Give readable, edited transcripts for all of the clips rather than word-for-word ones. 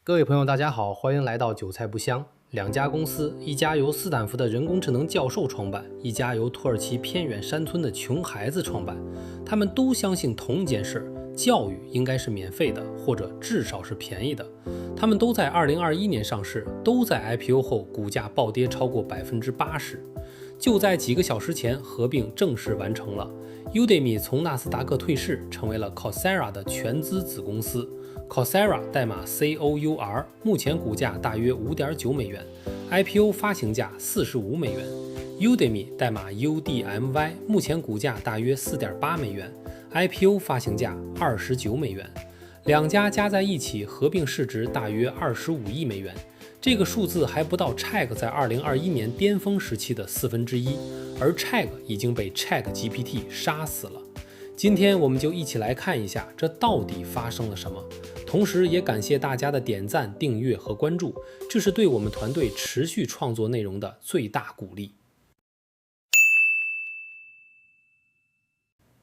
各位朋友，大家好，欢迎来到韭菜不香。两家公司，一家由斯坦福的人工智能教授创办，一家由土耳其偏远山村的穷孩子创办。他们都相信同一件事：教育应该是免费的，或者至少是便宜的。他们都在2021年上市，都在 IPO 后股价暴跌超过80%。就在几个小时前，合并正式完成了。Udemy 从纳斯达克退市，成为了 Coursera 的全资子公司。Coursera 代码 COUR， 目前股价大约5.9美元 ，IPO 发行价45美元。Udemy 代码 UDMY， 目前股价大约4.8美元 ，IPO 发行价29美元。两家加在一起合并市值大约25亿美元，这个数字还不到 Chegg 在2021年巅峰时期的1/4，而 Chegg 已经被 ChatGPT 杀死了。今天我们就一起来看一下这到底发生了什么，同时也感谢大家的点赞、订阅和关注，这是对我们团队持续创作内容的最大鼓励。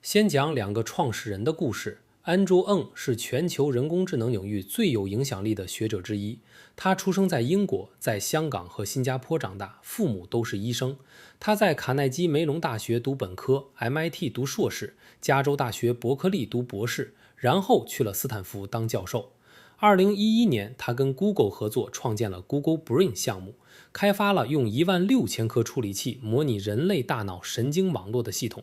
先讲两个创始人的故事。Andrew Ng 是全球人工智能领域最有影响力的学者之一。他出生在英国，在香港和新加坡长大，父母都是医生。他在卡耐基梅隆大学读本科， MIT 读硕士，加州大学伯克利读博士，然后去了斯坦福当教授。2011年，他跟 Google 合作创建了 Google Brain 项目，开发了用16000颗处理器模拟人类大脑神经网络的系统。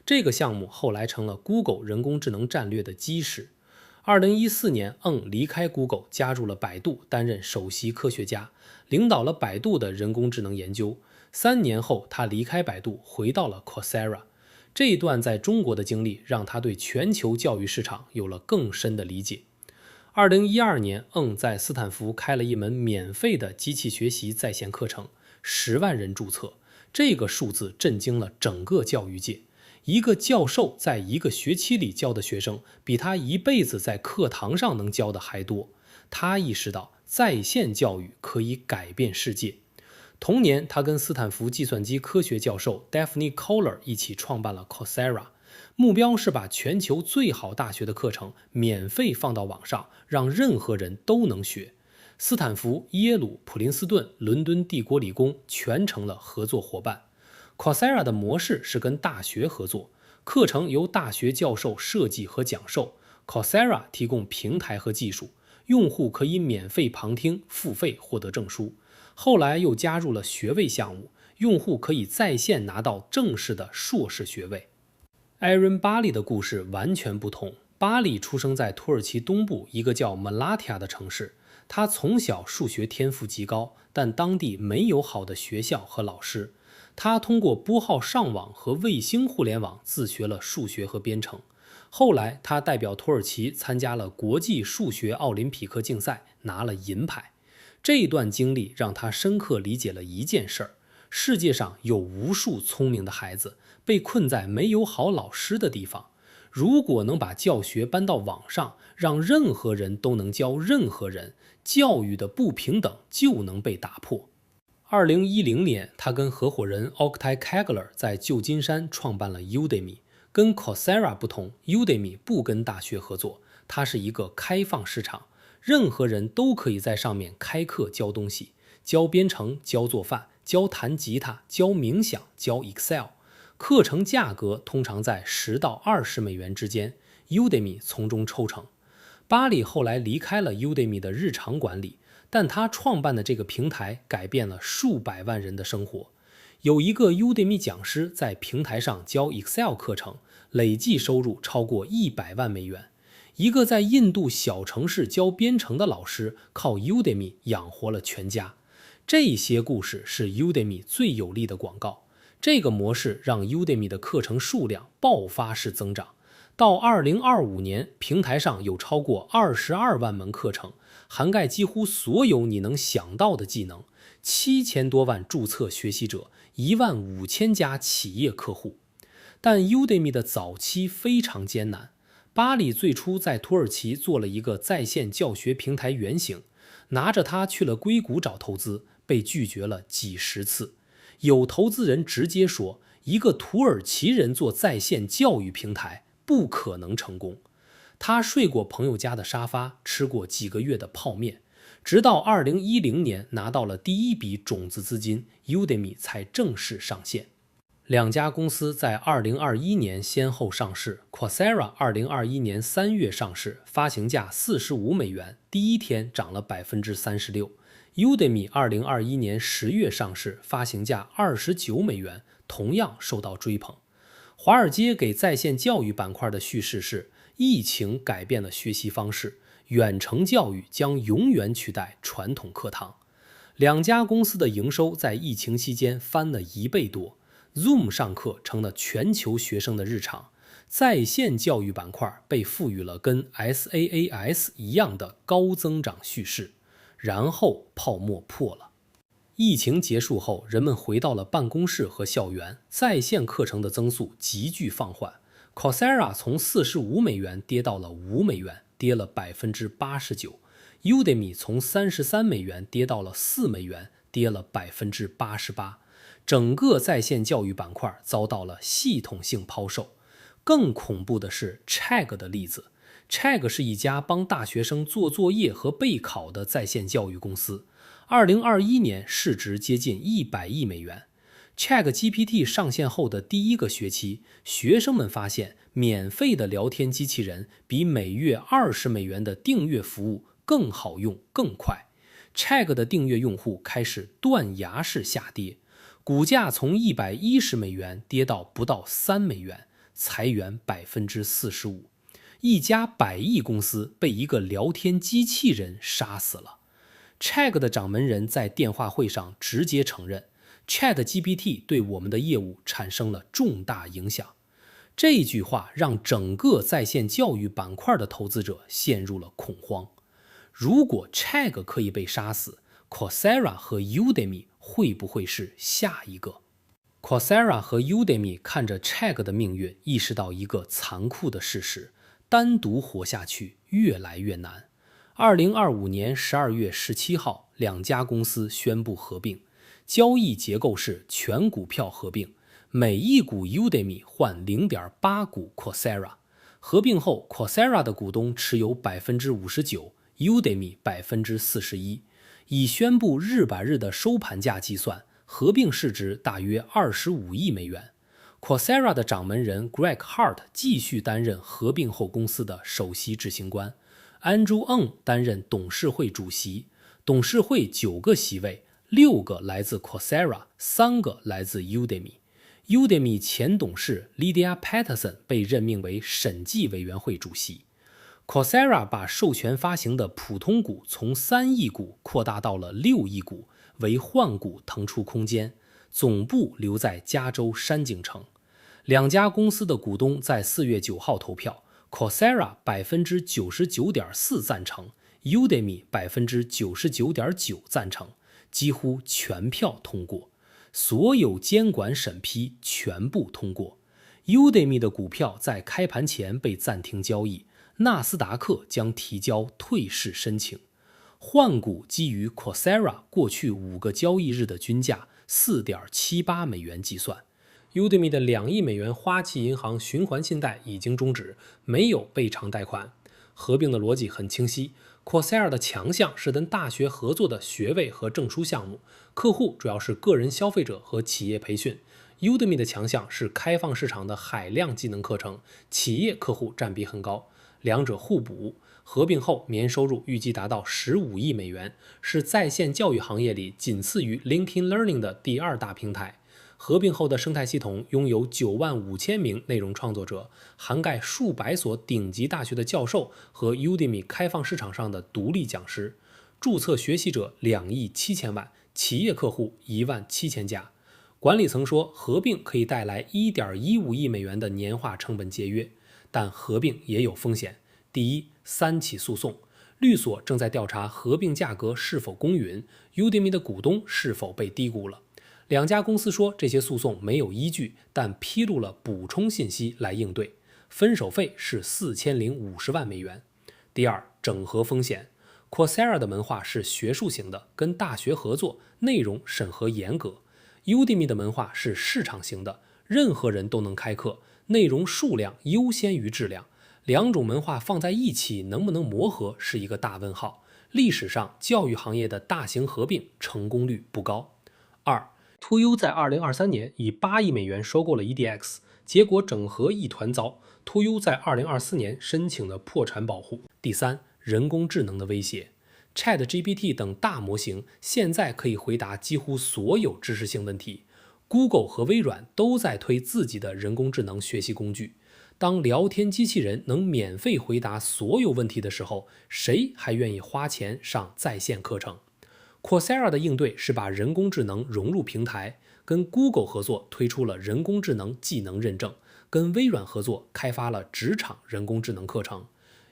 这个项目后来成了 Google 人工智能战略的基石。2014年，Ng 离开 Google， 加入了百度，担任首席科学家，领导了百度的人工智能研究。3年后，他离开百度，回到了 Coursera。这一段在中国的经历让他对全球教育市场有了更深的理解。2012年，Ng 在斯坦福开了一门免费的机器学习在线课程，10万人注册，这个数字震惊了整个教育界。一个教授在一个学期里教的学生，比他一辈子在课堂上能教的还多。他意识到在线教育可以改变世界。同年，他跟斯坦福计算机科学教授 Daphne Koller 一起创办了 Coursera， 目标是把全球最好大学的课程免费放到网上，让任何人都能学。斯坦福、耶鲁、普林斯顿、伦敦帝国理工全成了合作伙伴。Coursera 的模式是跟大学合作，课程由大学教授设计和讲授， Coursera 提供平台和技术，用户可以免费旁听，付费获得证书。后来又加入了学位项目，用户可以在线拿到正式的硕士学位。Aaron Bali 的故事完全不同。巴里出生在土耳其东部一个叫 Malatya 的城市，他从小数学天赋极高，但当地没有好的学校和老师。他通过拨号上网和卫星互联网自学了数学和编程。后来他代表土耳其参加了国际数学奥林匹克竞赛，拿了银牌。这段经历让他深刻理解了一件事儿：世界上有无数聪明的孩子被困在没有好老师的地方。如果能把教学搬到网上，让任何人都能教任何人，教育的不平等就能被打破。2010年，他跟合伙人 Oktay Kagler 在旧金山创办了 Udemy。 跟 Coursera 不同， Udemy 不跟大学合作，它是一个开放市场，任何人都可以在上面开课教东西，教编程，教做饭，教弹吉他，教冥想，教 Excel。 课程价格通常在10到20美元之间， Udemy 从中抽成。巴里后来离开了 Udemy 的日常管理，但他创办的这个平台改变了数百万人的生活。有一个 Udemy 讲师在平台上教 Excel 课程，累计收入超过100万美元。一个在印度小城市教编程的老师，靠 Udemy 养活了全家。这些故事是 Udemy 最有力的广告。这个模式让 Udemy 的课程数量爆发式增长。到2025年，平台上有超过22万门课程，涵盖几乎所有你能想到的技能，7000多万注册学习者，15000家企业客户。但 Udemy 的早期非常艰难。巴里最初在土耳其做了一个在线教学平台原型，拿着它去了硅谷找投资，被拒绝了几十次。有投资人直接说，一个土耳其人做在线教育平台不可能成功。他睡过朋友家的沙发，吃过几个月的泡面。直到2010年拿到了第一笔种子资金 ，Udemy 才正式上线。两家公司在2021年先后上市 ，Coursera 2021年3月上市，发行价45美元，第一天涨了 36%。Udemy 2021年10月上市，发行价29美元，同样受到追捧。华尔街给在线教育板块的叙事是：疫情改变了学习方式，远程教育将永远取代传统课堂。两家公司的营收在疫情期间翻了1倍多。Zoom 上课成了全球学生的日常，在线教育板块被赋予了跟 SaaS 一样的高增长叙事，然后泡沫破了。疫情结束后，人们回到了办公室和校园，在线课程的增速急剧放缓。Coursera 从45美元跌到了5美元，跌了 89%。Udemy 从33美元跌到了4美元，跌了 88%。整个在线教育板块遭到了系统性抛售。更恐怖的是 Chegg 的例子。Chegg 是一家帮大学生做作业和备考的在线教育公司。2021年市值接近100亿美元。ChatGPT 上线后的第一个学期，学生们发现免费的聊天机器人比每月20美元的订阅服务更好用、更快。Chegg 的订阅用户开始断崖式下跌。股价从110美元跌到不到3美元，裁员 45%。一家100亿公司被一个聊天机器人杀死了。Chegg 的掌门人在电话会上直接承认 ，ChatGPT 对我们的业务产生了重大影响。这句话让整个在线教育板块的投资者陷入了恐慌。如果 Chegg 可以被杀死， Coursera 和 Udemy会不会是下一个？ Coursera 和 Udemy 看着 Chegg 的命运，意识到一个残酷的事实：单独活下去越来越难。2025年12月17号，两家公司宣布合并，交易结构是全股票合并，每一股 Udemy 换 0.8 股 Coursera。合并后 Coursera 的股东持有 59%， Udemy 41%。以宣布日百日的收盘价计算，合并市值大约25亿美元。Coursera 的掌门人 Greg Hart 继续担任合并后公司的首席执行官， Andrew Ng 担任董事会主席。董事会9个席位，6个来自 Coursera， 3个来自 Udemy。Udemy 前董事 Lydia Patterson 被任命为审计委员会主席。Coursera 把授权发行的普通股从3亿股扩大到了6亿股，为换股腾出空间，总部留在加州山景城。两家公司的股东在4月9号投票， Coursera 99.4% 赞成， Udemy 99.9% 赞成，几乎全票通过，所有监管审批全部通过。Udemy 的股票在开盘前被暂停交易，纳斯达克将提交退市申请。换股基于 Coursera 过去5个交易日的均价 4.78 美元计算。Udemy 的2亿美元花旗银行循环信贷已经终止，没有备偿贷款。合并的逻辑很清晰， Coursera 的强项是跟大学合作的学位和证书项目，客户主要是个人消费者和企业培训。Udemy 的强项是开放市场的海量技能课程，企业客户占比很高，两者互补。合并后年收入预计达到15亿美元，是在线教育行业里仅次于 LinkedIn Learning 的第2大平台。合并后的生态系统拥有95000名内容创作者，涵盖数百所顶级大学的教授和 Udemy 开放市场上的独立讲师，注册学习者2亿7千万，企业客户17000家。管理层说，合并可以带来 1.15 亿美元的年化成本节约，但合并也有风险。第一，3起诉讼，律所正在调查合并价格是否公允， Udemy 的股东是否被低估了。两家公司说这些诉讼没有依据，但披露了补充信息来应对。分手费是4050万美元。第二，整合风险。Coursera 的文化是学术型的，跟大学合作，内容审核严格。Udemy 的文化是市场型的，任何人都能开课，内容数量优先于质量。两种文化放在一起能不能磨合是一个大问号。历史上教育行业的大型合并成功率不高。二 ，2U 在2023年以8亿美元收购了 EDX， 结果整合一团糟。2U 在2024年申请了破产保护。第三，人工智能的威胁。ChatGPT 等大模型现在可以回答几乎所有知识性问题。Google 和微软都在推自己的人工智能学习工具。当聊天机器人能免费回答所有问题的时候，谁还愿意花钱上在线课程？ Coursera 的应对是把人工智能融入平台，跟 Google 合作推出了人工智能技能认证，跟微软合作开发了职场人工智能课程。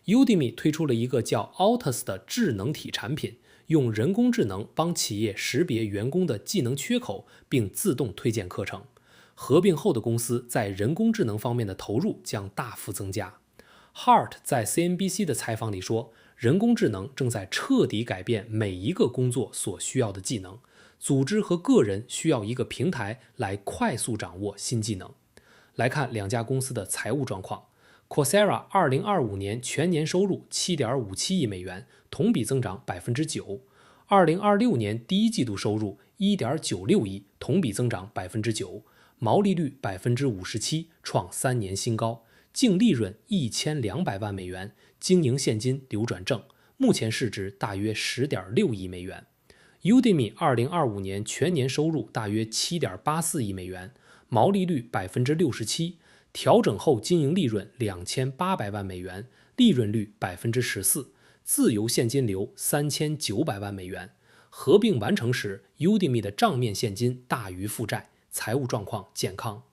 Udemy 推出了一个叫 Altus 的智能体产品，用人工智能帮企业识别员工的技能缺口，并自动推荐课程。合并后的公司在人工智能方面的投入将大幅增加。Hart 在 CNBC 的采访里说，人工智能正在彻底改变每一个工作所需要的技能，组织和个人需要一个平台来快速掌握新技能。来看两家公司的财务状况。Coursera 2025年全年收入 7.57 亿美元，同比增长 9%。2026年第一季度收入 1.96 亿，同比增长 9%， 毛利率 57%， 创3年新高，净利润1200万美元，经营现金流转正，目前市值大约 10.6 亿美元。Udemy 2025年全年收入大约 7.84 亿美元，毛利率 67%，调整后经营利润2800万美元，利润率 14%， 自由现金流3900万美元。合并完成时 Udemy 的账面现金大于负债，财务状况健康。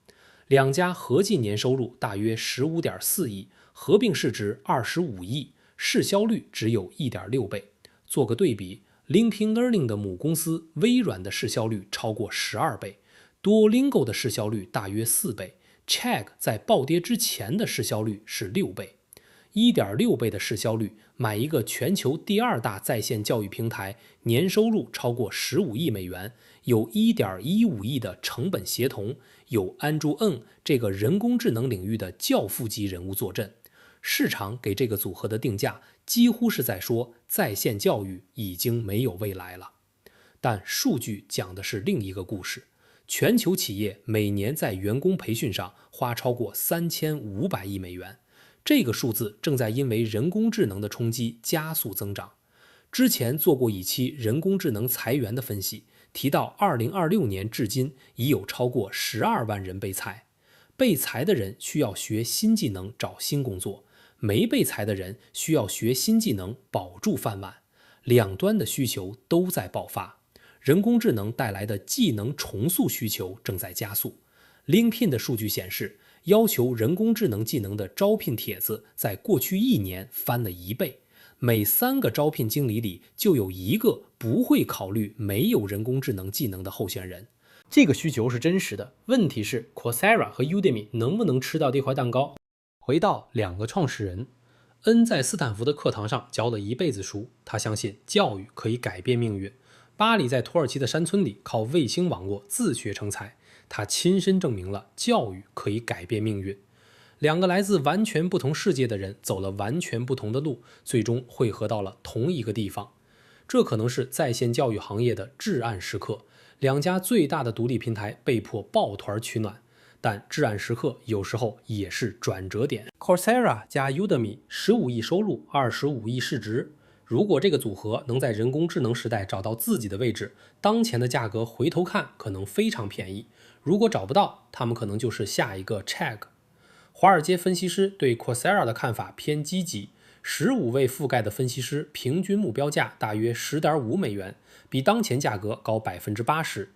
两家合计年收入大约 15.4 亿，合并市值25亿，市销率只有 1.6 倍。做个对比， LinkedIn Learning 的母公司微软的市销率超过12倍， Duolingo 的市销率大约4倍， Chegg 在暴跌之前的市销率是6倍。1.6 倍的市销率，买一个全球第2大在线教育平台，年收入超过15亿美元，有 1.15 亿的成本协同，有 Andrew Ng 这个人工智能领域的教父级人物坐镇。市场给这个组合的定价几乎是在说在线教育已经没有未来了。但数据讲的是另一个故事，全球企业每年在员工培训上花超过3500亿美元，这个数字正在因为人工智能的冲击加速增长。之前做过一期人工智能裁员的分析，提到2026年至今已有超过12万人被裁。被裁的人需要学新技能找新工作，没被裁的人需要学新技能保住饭碗。两端的需求都在爆发，人工智能带来的技能重塑需求正在加速。LinkedIn 的数据显示，要求人工智能技能的招聘帖子在过去1年翻了1倍，每3个招聘经理里就有1个不会考虑没有人工智能技能的候选人。这个需求是真实的，问题是 Coursera 和 Udemy 能不能吃到这块蛋糕？回到两个创始人，恩在斯坦福的课堂上教了一辈子书，他相信教育可以改变命运。巴里在土耳其的山村里靠卫星网络自学成才，他亲身证明了教育可以改变命运。两个来自完全不同世界的人走了完全不同的路，最终汇合到了同一个地方。这可能是在线教育行业的至暗时刻，两家最大的独立平台被迫抱团取暖，但至暗时刻有时候也是转折点。Coursera 加 Udemy 15亿收入，25亿市值。如果这个组合能在人工智能时代找到自己的位置，当前的价格回头看可能非常便宜，如果找不到，他们可能就是下一个 Chegg。华尔街分析师对 Coursera 的看法偏积极，15位覆盖的分析师平均目标价大约 10.5 美元，比当前价格高 80%。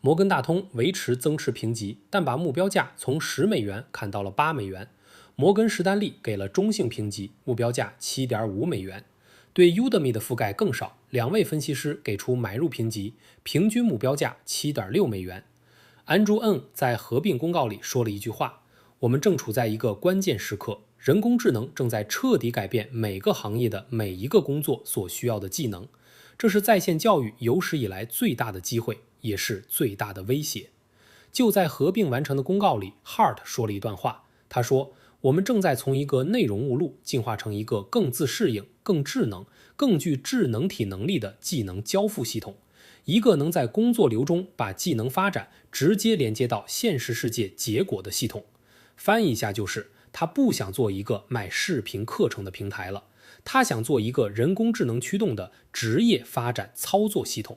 摩根大通维持增持评级，但把目标价从10美元砍到了8美元。摩根士丹利给了中性评级，目标价 7.5 美元。对 Udemy 的覆盖更少，2位分析师给出买入评级，平均目标价 7.6 美元。Andrew Ng 在合并公告里说了一句话，我们正处在一个关键时刻，人工智能正在彻底改变每个行业的每一个工作所需要的技能，这是在线教育有史以来最大的机会，也是最大的威胁。就在合并完成的公告里， Hart 说了一段话，他说，我们正在从一个内容目录进化成一个更自适应、更智能、更具智能体能力的技能交付系统，一个能在工作流中把技能发展直接连接到现实世界结果的系统。翻译一下就是，他不想做一个卖视频课程的平台了，他想做一个人工智能驱动的职业发展操作系统。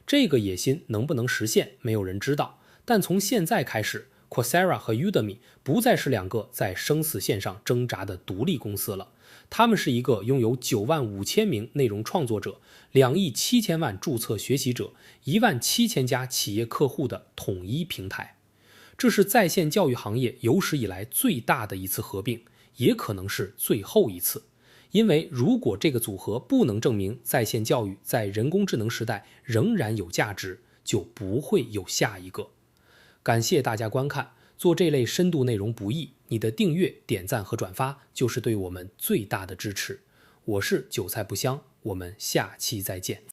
这个野心能不能实现，没有人知道，但从现在开始，Coursera 和 Udemy 不再是两个在生死线上挣扎的独立公司了，他们是一个拥有95000名内容创作者、2亿7千万注册学习者、17000家企业客户的统一平台。这是在线教育行业有史以来最大的一次合并，也可能是最后一次。因为如果这个组合不能证明在线教育在人工智能时代仍然有价值，就不会有下一个。感谢大家观看，做这类深度内容不易，你的订阅、点赞和转发就是对我们最大的支持。我是韭菜不香，我们下期再见。